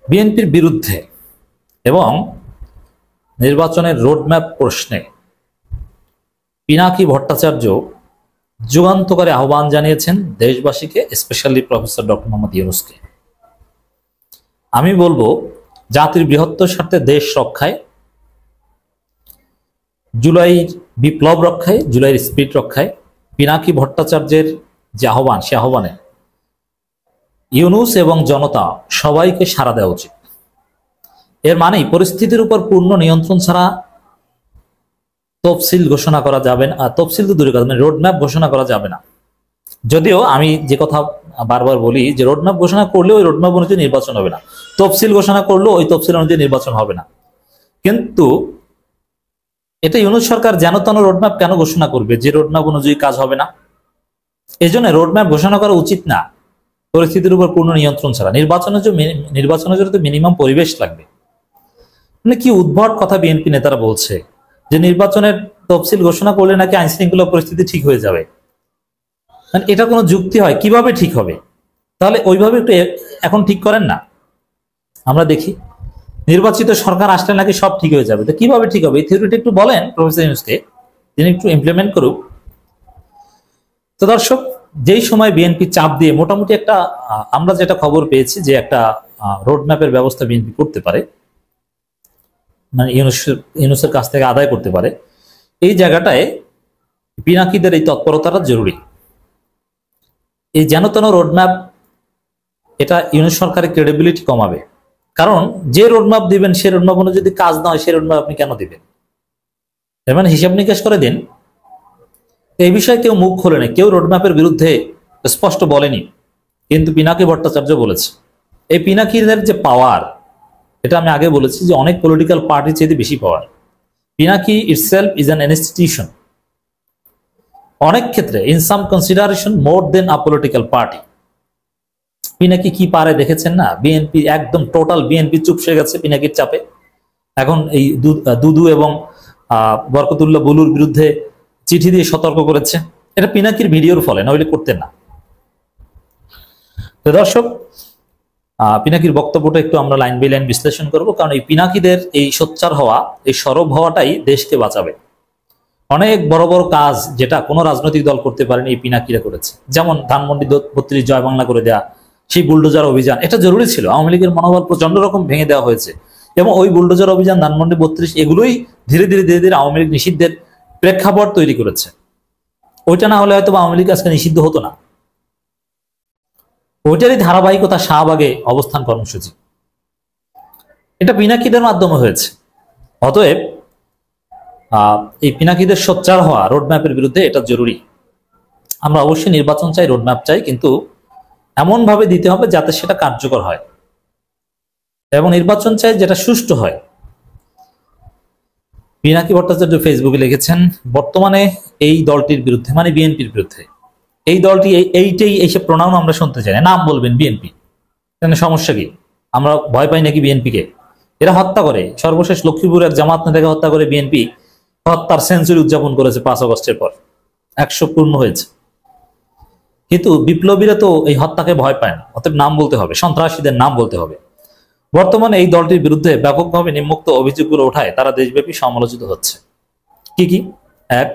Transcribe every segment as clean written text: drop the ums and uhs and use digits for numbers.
বিএনপির বিরুদ্ধে এবং নির্বাচনের রোডম্যাপ প্রশ্নে পিনাকি ভট্টাচার্য যুগান্তকারী আহ্বান জানিয়েছেন দেশবাসীকে, স্পেশালি প্রফেসর ডক্টর মোহাম্মদ ইউনূসকে। আমি বলবো, জাতির বৃহত্তর স্বার্থে দেশ রক্ষায়, জুলাইয়ের বিপ্লব রক্ষায়, জুলাইয়ের স্পিরিট রক্ষায় পিনাকি ভট্টাচার্যের যে আহ্বান, সে আহ্বানে ইউনূস এবং জনতা সবাইকে সাড়া দেওয়া উচিত। এর মানেই পরিস্থিতির উপর পূর্ণ নিয়ন্ত্রণ ছাড়া তফসিল ঘোষণা করা যাবে না, তফসিল তো দূরে কথা, মানে রোডম্যাপ ঘোষণা করা যাবে না। যদিও আমি যে কথা বারবার বলি যে রোডম্যাপ ঘোষণা করলেও ওই রোডম্যাপ অনুযায়ী নির্বাচন হবে না, তফসিল ঘোষণা করলেও ওই তফসিল অনুযায়ী নির্বাচন হবে না। কিন্তু এটা ইউনূস সরকার যেন তেন রোডম্যাপ কেন ঘোষণা করবে যে রোডম্যাপ অনুযায়ী কাজ হবে না? এই জন্য রোডম্যাপ ঘোষণা করা উচিত না পরিস্থিতির উপর পূর্ণ নিয়ন্ত্রণ ছাড়া। নির্বাচনের জন্য তো মিনিমাম পরিবেশ লাগবে। মানে কি উদ্ভট কথা বিএনপি নেতারা বলছে যে নির্বাচনের তফসিল ঘোষণা করলে নাকি আইন শৃঙ্খলা পরিস্থিতি ঠিক হয়ে যাবে। মানে এটা কোনো যুক্তি হয়? কিভাবে ঠিক হবে? তাহলে ওইভাবে একটু এখন ঠিক করেন না, আমরা দেখি। নির্বাচিত সরকার আসলে নাকি সব ঠিক হয়ে যাবে, তো কিভাবে ঠিক হবে এই থিওরিটা একটু বলেন প্রফেসর ইউনূসকে, তিনি একটু ইমপ্লিমেন্ট করুক। তো দর্শক, যেই সময় বিএনপি চাপ দিয়ে মোটামুটি একটা আমরা যেটা খবর পেয়েছি যে একটা রোডম্যাপের ব্যবস্থা বিএনপি করতে পারে, মানে ইউনূসের কাছ থেকে আদায় করতে পারে, এই জায়গাটায় পিনাকিদের এই তৎপরতাটা জরুরি। এই যেন তেন রোডম্যাপ, এটা ইউনূস সরকারের ক্রেডিবিলিটি কমাবে। কারণ যে রোডম্যাপ দিবেন সে রোডম্যাপ অনুযায়ী যদি কাজ না হয়, সে রোডম্যাপ আপনি কেন দিবেন? এর মানে হিসাব নিকাশ করে দিন। এই বিষয়ে কেউ মুখ খোলেনি, কেউ রোডম্যাপের বিরুদ্ধে স্পষ্ট বলেনি, কিন্তু পিনাকি ভট্টাচার্য বলেছে। এই পিনাকিদের যে পাওয়ার, এটা আমি আগে বলেছি যে অনেক পলিটিক্যাল পার্টির চেয়ে বেশি power. Pinaki itself is an institution, অনেক ক্ষেত্রে in some consideration more than a political party. Pinaki কি পারে দেখেছেন না? বিএনপি একদম টোটাল বিএনপি চুপসে গেছে পিনাকির চাপে। এখন এই দুদু এবং বরকতুল্লাহ বুলুর বিরুদ্ধে চিঠি দিয়ে সতর্ক করেছে। এটা পিনাকির ভিডিওর ফলে, নইলে করতেন না। তো দর্শক, পিনাকির বক্তব্যটা একটু আমরা লাইন বাই লাইন বিশ্লেষণ করব, কারণ এই পিনাকিদের এই সোচ্চার হওয়া, এই সরব হওয়াটাই দেশকে বাঁচাবে। অনেক বড় বড় কাজ যেটা কোনো রাজনৈতিক দল করতে পারেনি, এই পিনাকিরা করেছে। যেমন ধানমন্ডি 32 জয় বাংলা করে দেয়া, সেই বুলডোজার অভিযান, এটা জরুরি ছিল। আওয়ামী লীগের মনোবল প্রচন্ড রকম ভেঙে দেওয়া হয়েছে, এবং ওই বুলডোজার অভিযান, ধানমন্ডি 32, এগুলোই ধীরে ধীরে ধীরে ধীরে আওয়ামী লীগ নিষিদ্ধের প্রেক্ষাপট তৈরি করেছে। ওইটা না হলে হয়তো আওয়ামী লীগ আজকে নিষিদ্ধ হতো না। ওইটারই ধারাবাহিকতা শাহবাগে অবস্থান কর্মসূচি, এটা পিনাকিদের মাধ্যমে হয়েছে। অতএব এই পিনাকিদের সোচ্চার হওয়া রোডম্যাপের বিরুদ্ধে, এটা জরুরি। আমরা অবশ্যই নির্বাচন চাই, রোডম্যাপ চাই, কিন্তু এমন ভাবে দিতে হবে যাতে সেটা কার্যকর হয়, এবং নির্বাচন চাই যেটা সুষ্ঠু হয়। পিনাকি ভট্টাচার্য ফেসবুকে লিখেছেন, বর্তমানে এই দলটির বিরুদ্ধে, মানে বিএনপির বিরুদ্ধে, এই দলটি এইটাই, এইসব প্রণাম আমরা শুনতে চাই না। নাম বলবেন বিএনপি, সমস্যা কি? আমরা ভয় পাই নাকি বিএনপিকে? এরা হত্যা করে, সর্বশেষ লক্ষ্মীপুর এক জামাত নেতাকে হত্যা করে বিএনপি হত্যার সেঞ্চুরি উদযাপন করেছে 5 আগস্টের পর, 100 পূর্ণ হয়েছে। কিন্তু বিপ্লবীরা তো এই হত্যাকে ভয় পায় না, অতএব নাম বলতে হবে, সন্ত্রাসীদের নাম বলতে হবে। বর্তমানে এই দলটির বিরুদ্ধে ব্যাপকভাবে নিম্মুক্ত অভিযোগগুলো ওঠায় তারা দেশব্যাপী সমালোচিত হচ্ছে। কি কি? এক,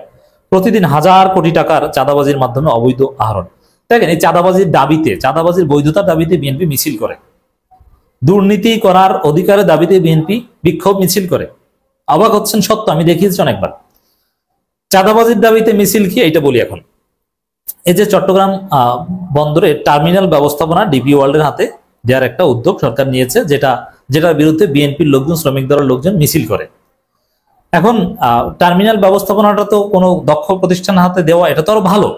প্রতিদিন হাজার কোটি টাকার চাঁদাবাজির মাধ্যমে অবৈধ আহরণ। দেখেন, এই চাঁদাবাজির দাবিতে, চাঁদাবাজির বৈধতার দাবিতে বিএনপি মিছিল করে, দুর্নীতি করার অধিকারের দাবিতে বিএনপি বিক্ষোভ মিছিল করে। অবাক হচ্ছেন? সত্য, আমি দেখিয়েছি অনেকবার। চাঁদাবাজির দাবিতে মিছিল কি, এটা বলি এখন। এই যে চট্টগ্রাম বন্দরে টার্মিনাল ব্যবস্থাপনা ডিপি ওয়ার্ল্ডের হাতে দেওয়ার একটা উদ্যোগ সরকার নিয়েছে, যেটার বিরুদ্ধে বিএনপির লোকজন, শ্রমিক দলের লোকজন মিছিল করে। এখন টার্মিনাল ব্যবস্থাপনাটা তো কোনো দক্ষ প্রতিষ্ঠান হাতে দেওয়া, এটা তো আরো ভালো।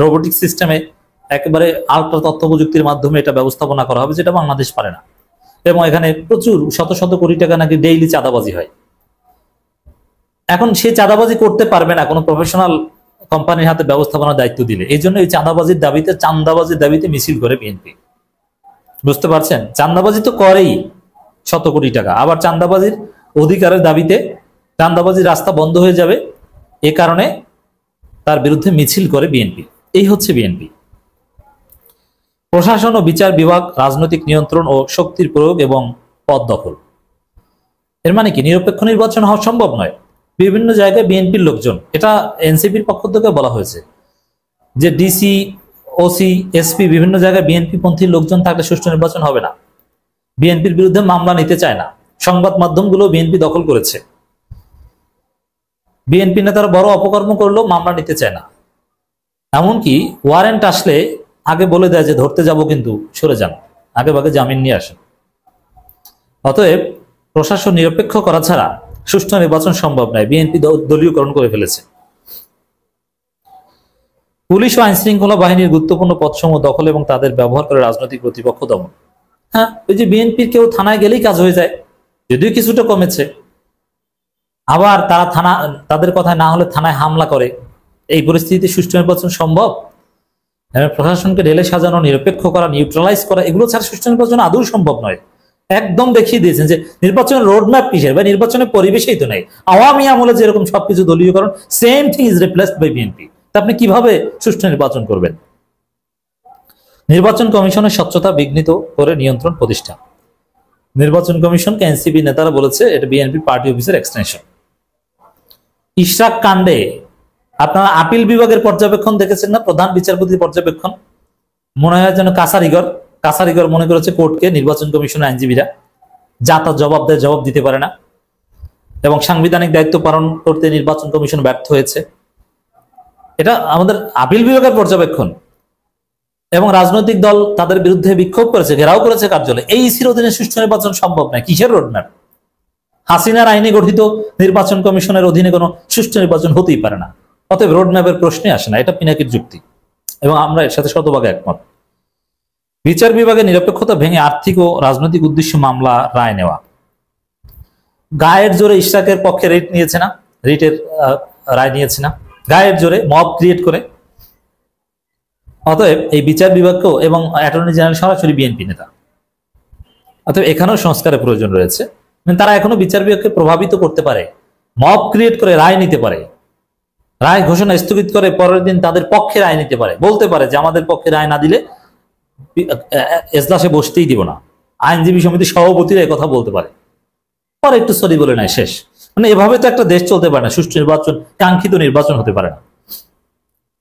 রোবোটিক সিস্টেমে একেবারে আল্ট্রা তথ্য প্রযুক্তির মাধ্যমে এটা ব্যবস্থাপনা করা হবে, যেটা বাংলাদেশ পারে না। এবং এখানে প্রচুর শত শত কোটি টাকা নাকি ডেইলি চাঁদাবাজি হয়। এখন সে চাঁদাবাজি করতে পারবে না কোনো প্রফেশনাল কোম্পানির হাতে ব্যবস্থাপনার দায়িত্ব দিলে। এই জন্য এই চাঁদাবাজির দাবিতে মিছিল করে বিএনপি। বুঝতে পারছেন? চাঁদাবাজি তো করেই শত কোটি টাকা, আবার চাঁদাবাজির অধিকারের দাবিতে চাঁদাবাজির রাস্তা বন্ধ হয়ে যাবে, এ কারণে তার বিরুদ্ধে মিছিল করে বিএনপি। এই হচ্ছে বিএনপি। প্রশাসন ও বিচার বিভাগ রাজনৈতিক নিয়ন্ত্রণ ও শক্তির প্রয়োগ এবং পদ দখল। এর মানে কি নিরপেক্ষ নির্বাচন হওয়া সম্ভব নয়। বিভিন্ন জায়গায় বিএনপির লোকজন, এটা এনসিপির পক্ষ থেকে বলা হয়েছে যে ডিসি, ওসি, এসপি বিভিন্ন জায়গায় বিএনপি পন্থী লোকজন থাকলে সুষ্ঠু নির্বাচন হবে না। বিএনপির বিরুদ্ধে মামলা নিতে চায় না, সংবাদ মাধ্যমগুলো বিএনপি দখল করেছে, বিএনপি নেতারা বড় অপকর্ম করলেও মামলা নিতে চায় না। এমনকি ওয়ারেন্ট আসলে আগে বলে দেয় যে ধরতে যাব কিন্তু সরে যান, আগে ভাগে জামিন নিয়ে আসেন। অতএব প্রশাসন নিরপেক্ষ করা ছাড়া সুষ্ঠু নির্বাচন সম্ভব নয়। বিএনপি দলীয়করণ করে ফেলেছে। পুলিশ ও আইন শৃঙ্খলা বাহিনীর গুরুত্বপূর্ণ পদসমূহ দখল এবং তাদের ব্যবহার করে রাজনৈতিক প্রতিপক্ষ দমন। হ্যাঁ, ওই যে বিএনপির কেউ থানায় গেলেই কাজ হয়ে যায়, যদিও কিছুটা কমেছে। আবার তারা তাদের কথায় না হলে থানায় হামলা করে। এই পরিস্থিতিতে সুষ্ঠু নির্বাচন সম্ভব? প্রশাসনকে ঢেলে সাজানো, নিরপেক্ষ করা, নিউট্রালাইজ করা, এগুলো ছাড়া সুষ্ঠু নির্বাচন আদৌ সম্ভব নয়। একদম দেখিয়ে দিয়েছেন যে নির্বাচনের রোডম্যাপ কিসের, বা নির্বাচনের পরিবেশেই তো নেই। আওয়ামী আমলে যেরকম সবকিছু দলীয়করণ, same thing is replaced by BNP. আপনি কিভাবে সুষ্ঠু নির্বাচন করবেন? নির্বাচন কমিশনের স্বচ্ছতা বিঘ্নিত করে নিয়ন্ত্রণ প্রতিষ্ঠা। নির্বাচন কমিশনকে এনসিপি নেতারা বলেছে এটা বিএনপি পার্টি অফিসের এক্সটেনশন। ইশরাক কাণ্ডে আপনারা আপিল বিভাগের পর্যবেক্ষণ দেখেছেন না? প্রধান বিচারপতির পর্যবেক্ষণ মনে হয় যেন কাছারিগর মনে করেছে কোর্টকে নির্বাচন কমিশনের আইনজীবীরা যা তার জবাব দিতে পারে না, এবং সাংবিধানিক দায়িত্ব পালন করতে নির্বাচন কমিশন ব্যর্থ হয়েছে। এটা আমাদের আপিল বিভাগের পর্যবেক্ষণ। এবং রাজনৈতিক দল তাদের বিরুদ্ধে বিক্ষোভ করেছে, ঘেরাও করেছে কার্যালয়। এই ইসির অধীনে সুষ্ঠু নির্বাচন সম্ভব নয়। কিসের রোডম্যাপ? হাসিনার আইনে গঠিত নির্বাচন কমিশনের অধীনে কোনো সুষ্ঠু নির্বাচন হতেই পারে না। অতএব রোডম্যাপের প্রশ্নে আসে না। এটা পিনাকির যুক্তি এবং আমরা এর সাথে শতভাগে একমত। বিচার বিভাগের নিরপেক্ষতা ভেঙে আর্থিক ও রাজনৈতিক উদ্দেশ্য মামলা রায় নেওয়া। গায়ের জোরে ইশরাকের পক্ষে রিটের রায় নিয়েছে না, গায়ের জোরে মব ক্রিয়েট করে। অতএব এই বিচার বিভাগকেও, এবং অ্যাটর্নি জেনারেল সরাসরি বিএনপি নেতা, অতএব এখানেও সংস্কারের প্রয়োজন রয়েছে। তারা এখনো বিচার বিভাগকে প্রভাবিত করতে পারে, মব ক্রিয়েট করে রায় নিতে পারে, রায় ঘোষণা স্থগিত করে পরের দিন তাদের পক্ষে রায় নিতে পারে, বলতে পারে যে আমাদের পক্ষে রায় না দিলে এজলাসে বসতেই দিব না। আইনজীবী সমিতির সভাপতিরা কথা বলতে পারে, পরে একটু সরি বলে নাই, শেষ। মানে এভাবে তো একটা দেশ চলতে পারে না। সুষ্ঠু নির্বাচন, কাঙ্ক্ষিত নির্বাচন হতে পারে না।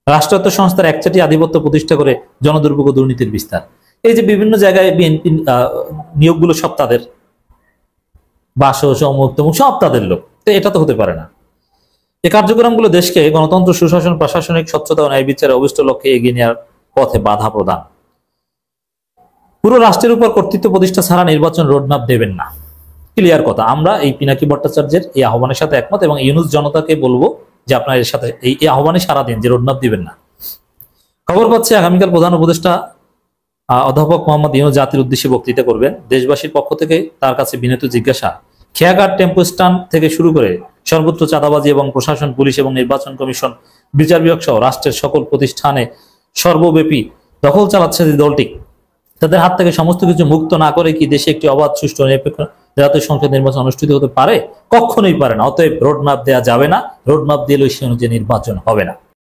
রাষ্ট্রায়ত্ত সংস্থার একচাটি আধিপত্য প্রতিষ্ঠা করে জনদুর্ভোগ ও দুর্নীতির বিস্তার। এই যে বিভিন্ন জায়গায় বিএনপি নিয়োগগুলো সব তাদের, বাসস, অমুক তমুক সব তাদের লোক, তো এটা তো হতে পারে না। এই কার্যক্রমগুলো দেশকে গণতন্ত্র, সুশাসন, প্রশাসনিক স্বচ্ছতা ও ন্যায় বিচারে অভিষ্ট লক্ষ্যে এগিয়ে নেওয়ার পথে বাধা প্রদান। পুরো রাষ্ট্রের উপর কর্তৃত্ব প্রতিষ্ঠা ছাড়া নির্বাচন রোডম্যাপ দেবেন না। ক্লিয়ার কথা। আমরা এই পিনাকি ভট্টাচার্যের এই আহ্বানের সাথে একমত, এবং ইউনুস জনতাকে বলবো যে আপনার এর সাথে এই আহ্বানে সারা দিন, যে রোডম্যাপ দিবেন না। খবর পাচ্ছি আগামীকাল প্রধান উপদেষ্টা অধ্যাপক মোহাম্মদ ইউনুস জাতির উদ্দেশ্যে বক্তৃতা করবেন। দেশবাসীর পক্ষ থেকে তার কাছে বিনীত জিজ্ঞাসা, খেয়াঘাট, টেম্পো স্ট্যান্ড থেকে শুরু করে সর্বত্র চাঁদাবাজি এবং প্রশাসন, পুলিশ এবং নির্বাচন কমিশন, বিচার বিভাগ সহ রাষ্ট্রের সকল প্রতিষ্ঠানে সর্বব্যাপী দখল চালাচ্ছে যে দলটি, তাদের হাত থেকে সমস্ত কিছু মুক্ত না করে কি দেশে একটি অবাধ, সুষ্ঠু, নিরপেক্ষ জাতীয় সংসদ নির্বাচন অনুষ্ঠিত হতে পারে? কখনোই পারে না। অতএব রোডম্যাপ দেওয়া যাবে না। রোডম্যাপ দিলে সেই অনুযায়ী নির্বাচন হবে না।